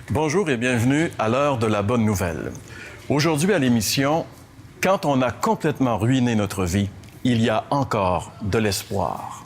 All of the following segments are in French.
Bonjour et bienvenue à l'heure de la bonne nouvelle. Aujourd'hui à l'émission, quand on a complètement ruiné notre vie, il y a encore de l'espoir.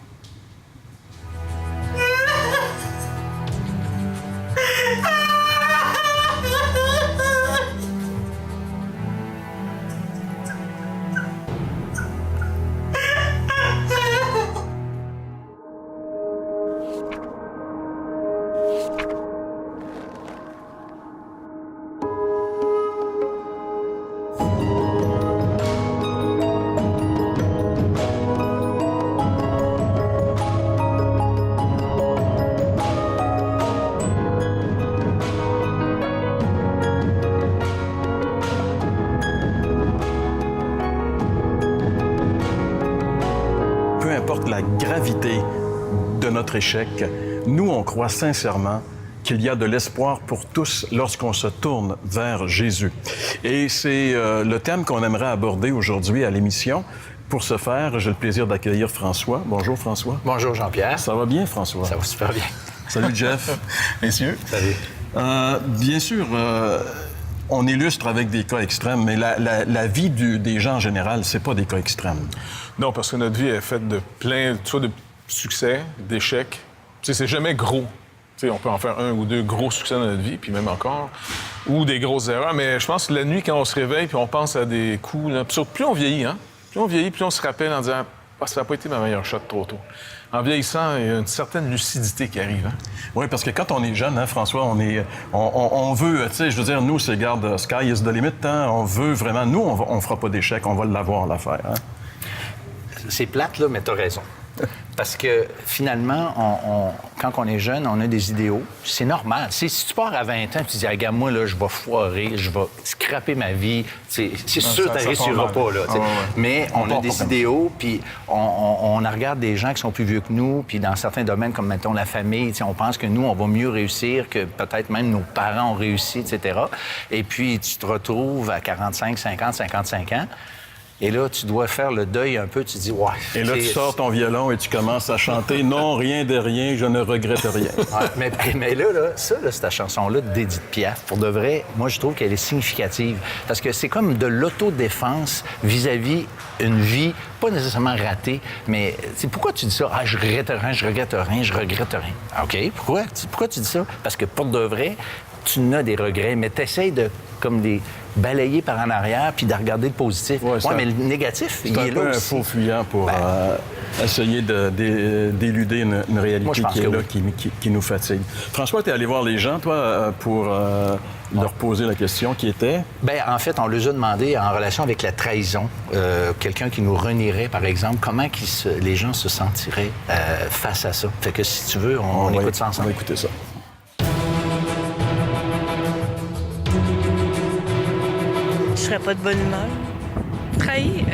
Peu importe la gravité de notre échec, nous, on croit sincèrement qu'il y a de l'espoir pour tous lorsqu'on se tourne vers Jésus. Et c'est le thème qu'on aimerait aborder aujourd'hui à l'émission. Pour ce faire, j'ai le plaisir d'accueillir François. Bonjour, François. Bonjour, Jean-Pierre. Ça va bien, François? Ça va super bien. Salut, Jeff. Messieurs. Salut. Bien sûr, on illustre avec des cas extrêmes, mais la vie des gens en général, c'est pas des cas extrêmes. Non, parce que notre vie est faite de plein, soit de succès, d'échecs. Tu sais, c'est jamais gros. Tu sais, on peut en faire un ou deux gros succès dans notre vie, puis même encore, ou des grosses erreurs. Mais je pense que la nuit, quand on se réveille, puis on pense à des coups, là, plus on vieillit, hein? Plus on vieillit, plus on se rappelle en disant « Ah, ça n'a pas été ma meilleure shot trop tôt ». En vieillissant, il y a une certaine lucidité qui arrive. Hein? Oui, parce que quand on est jeune, hein, François, on veut, tu sais, je veux dire, nous, c'est, garde, sky is the limit, hein, on veut vraiment, nous, on fera pas d'échec, on va l'avoir, l'affaire. Hein? C'est plate, là, mais t'as raison. Parce que, finalement, quand on est jeune, on a des idéaux. C'est normal. Si tu pars à 20 ans et tu dis, regarde, moi, là, je vais foirer, je vais scraper ma vie, c'est sûr que tu ne réussiras pas, là. Mais on a des idéaux, puis on regarde des gens qui sont plus vieux que nous, puis dans certains domaines, comme, mettons, la famille, on pense que nous, on va mieux réussir que peut-être même nos parents ont réussi, etc. Et puis, tu te retrouves à 45, 50, 55 ans. Et là, tu dois faire le deuil un peu. Tu dis, ouais. Et là, tu sors ton violon et tu commences à chanter « Non, rien de rien, je ne regrette rien ». Mais là, cette chanson-là d'Édith Piaf, pour de vrai, moi, je trouve qu'elle est significative. Parce que c'est comme de l'autodéfense vis-à-vis une vie, pas nécessairement ratée, mais pourquoi tu dis ça? Ah, je regrette rien, je regrette rien, je regrette rien. OK, pourquoi tu dis ça? Parce que pour de vrai, tu n'as des regrets, mais tu essaies de balayer par en arrière puis de regarder le positif. Ouais, mais le négatif, il est là aussi. C'est un peu un faux fuyant pour essayer d'éluder une réalité qui est là, qui nous fatigue. François, tu es allé voir les gens, toi, pour leur poser la question qui était? Bien, en fait, on leur a demandé, en relation avec la trahison, quelqu'un qui nous renierait, par exemple, comment les gens se sentiraient face à ça. Fait que si tu veux, on écoute ça ensemble. On va écouter ça. Je serais pas de bonne humeur. Trahi?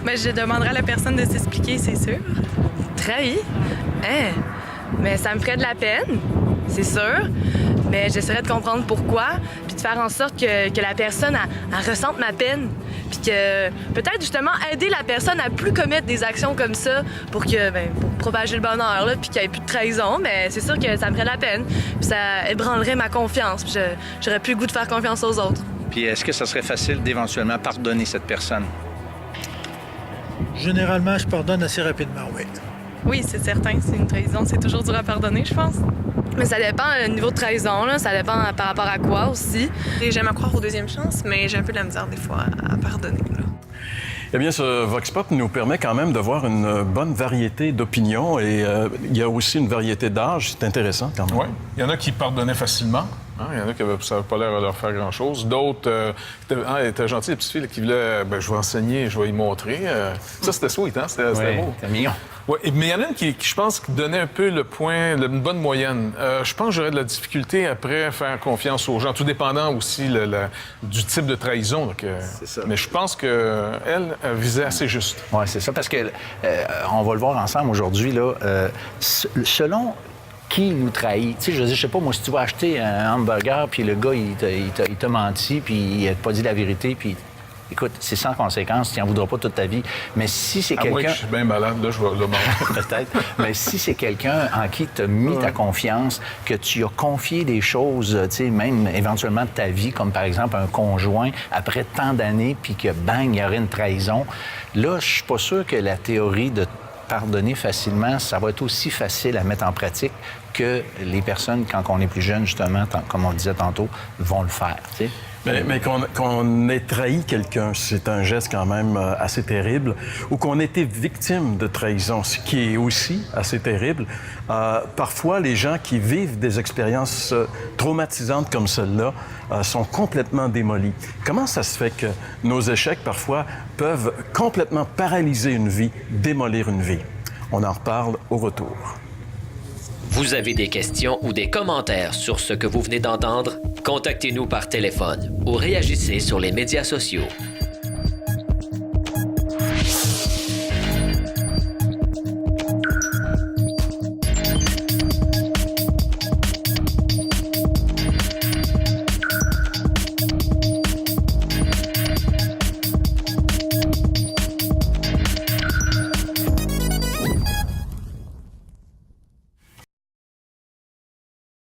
Je demanderais à la personne de s'expliquer, c'est sûr. Trahi? Hein? Mais ça me ferait de la peine, c'est sûr. Mais j'essaierais de comprendre pourquoi, puis de faire en sorte que la personne elle ressente ma peine. Puis que peut-être justement aider la personne à plus commettre des actions comme ça pour propager le bonheur, là, puis qu'il n'y ait plus de trahison. Mais c'est sûr que ça me ferait de la peine. Puis ça ébranlerait ma confiance. Puis j'aurais plus le goût de faire confiance aux autres. Puis est-ce que ça serait facile d'éventuellement pardonner cette personne? Généralement, je pardonne assez rapidement, oui. Oui, c'est certain. C'est une trahison. C'est toujours dur à pardonner, je pense. Mais ça dépend du niveau de trahison, là. Ça dépend par rapport à quoi aussi. J'aime à croire aux deuxièmes chances, mais j'ai un peu de la misère des fois à pardonner, là. Eh bien, ce Vox Pop nous permet quand même de voir une bonne variété d'opinions et il y a aussi une variété d'âge. C'est intéressant quand même. Oui. Il y en a qui pardonnaient facilement. Hein? Il y en a qui ça n'avait pas l'air de leur faire grand-chose. D'autres étaient gentils, les petites filles qui voulaient je vais enseigner, je vais y montrer. Ça, c'était sweet, hein? C'était beau. C'était mignon. Oui, mais il y en a une qui, je pense, qui donnait un peu le point, une bonne moyenne. Je pense que j'aurais de la difficulté après à faire confiance aux gens, tout dépendant aussi du type de trahison. Donc, c'est ça. Mais je pense qu'elle visait assez juste. Oui, c'est ça, parce que on va le voir ensemble aujourd'hui, là. Selon qui nous trahit. Tu sais, je sais pas, moi, si tu vas acheter un hamburger, puis le gars, il t'a menti, puis il t'a pas dit la vérité, puis écoute, c'est sans conséquence, tu n'en voudras pas toute ta vie. Mais si c'est À moins que quelqu'un... je suis bien malade, là, je vais le manger. Peut-être. Mais si c'est quelqu'un en qui tu as mis ta confiance, que tu as confié des choses, tu sais, même éventuellement de ta vie, comme par exemple un conjoint, après tant d'années, puis que bang, il y aurait une trahison, là, je suis pas sûr que la théorie de pardonner facilement, ça va être aussi facile à mettre en pratique que les personnes, quand on est plus jeune, justement, comme on le disait tantôt, vont le faire, tu sais. Mais qu'on ait trahi quelqu'un, c'est un geste quand même assez terrible. Ou qu'on ait été victime de trahison, ce qui est aussi assez terrible. Parfois, les gens qui vivent des expériences traumatisantes comme celle-là sont complètement démolis. Comment ça se fait que nos échecs, parfois, peuvent complètement paralyser une vie, démolir une vie? On en reparle au retour. Vous avez des questions ou des commentaires sur ce que vous venez d'entendre? Contactez-nous par téléphone ou réagissez sur les médias sociaux.